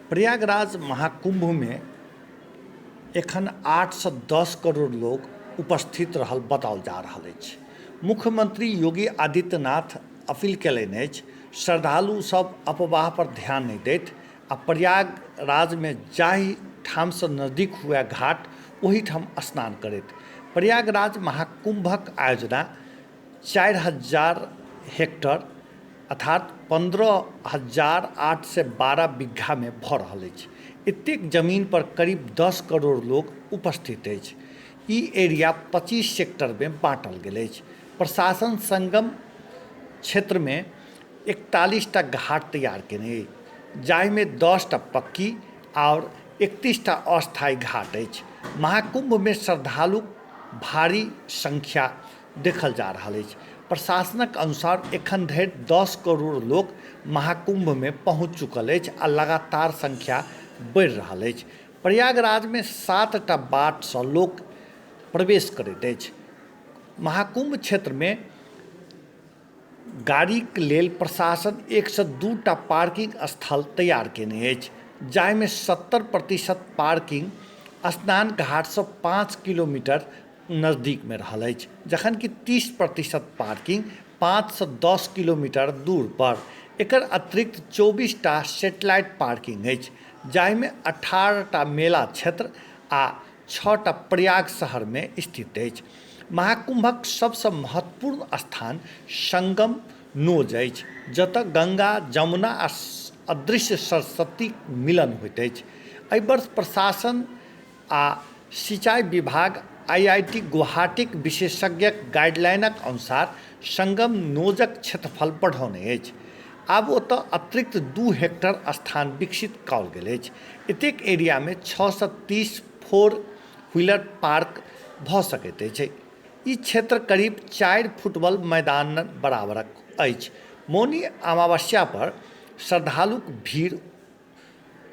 प्रयागराज महाकुंभ में एखन 810 करोड़ लोग उपस्थित रहल बताओल जा रहल अछि। मुख्यमंत्री योगी आदित्यनाथ अपील कयलनि अछि श्रद्धालु सब अफवाह पर ध्यान नहीं दैत आ प्रयागराज में जाहि ठाम से नजदीक हुए घाट ओही ठाम स्नान करैत। प्रयागराज महाकुंभक आयोजना 4000 हेक्टर अर्थात 15,812 बीघा में भऽ रहल अछि। एतेक जमीन पर करीब 10 करोड़ लोग उपस्थित अछि। ई एरिया 25 सेक्टर में बाँटल गेल अछि। प्रशासन संगम क्षेत्र में 41टा घाट तैयार केने अछि, जाहिमे 10टा पक्की और 31टा अस्थायी घाट अछि। महाकुंभ में श्रद्धालु भारी संख्या देखल जा रहल अछि। प्रशासनक अनुसार एखन धरि 10 करोड़ लोग महाकुंभ में पहुँच चुकल अछि आ लगातार संख्या बढ़ि रहल अछि। प्रयागराज में 7टा बाट सँ लोक प्रवेश करैत अछि। महाकुंभ क्षेत्र में गाड़ीक लेल प्रशासन 102टा पार्किंग स्थल तैयार केने अछि, जाहिमे 70% पार्किंग स्नान घाट सँ 5 किलोमीटर नजदीक में रहल अछि, जखन कि 30% पार्किंग 5 सँ 10 किलोमीटर दूर पर। एकर अतिरिक्त 24टा सैटेलाइट पार्किंग अछि, जाहिमे 18टा मेला क्षेत्र आ 6टा प्रयाग शहर में स्थित अछि। महाकुंभक सबसँ महत्वपूर्ण स्थान संगम नोज अछि, जतऽ गंगा जमुना आ अदृश्य सरस्वती मिलन होइत अछि। एहि वर्ष प्रशासन आ सिंचाई विभाग IIT गुवाहाटीक विशेषज्ञक गाइडलाइनक अनुसार संगम नोजक क्षेत्रफल बढ़ौने अछि। आब ओतऽ अतिरिक्त 2 हेक्टर स्थान विकसित कयल गेल अछि। एतेक एरिया में 6 सँ 30 4 व्हीलर पार्क भऽ सकैत अछि। ई क्षेत्र करीब 4 फुटबॉल मैदान बराबरक अछि। मौनी अमावस्या पर श्रद्धालुक भीड़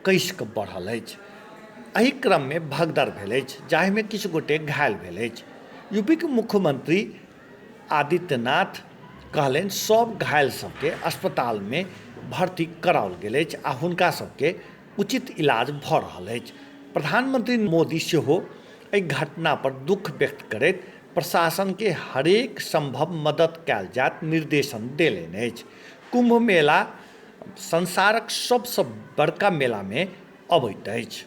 कसिकऽ बढ़ल अछि। एहि क्रम में भगदड़ भेल अछि, जाहिमे किछु गोटे घायल भेल अछि। यूपी के मुख्यमंत्री आदित्यनाथ कहलनि सब घायल सबके अस्पताल में भर्ती कराओल गेल अछि आ हुनका सबके उचित इलाज भऽ रहल अछि। प्रधानमंत्री मोदी सेहो एहि घटना पर दुख व्यक्त करैत प्रशासन के हरेक संभव मदद कयल जायत निर्देशन देलनि अछि। कुंभ मेला संसारक सबसँ बड़का मेला में अबैत अछि।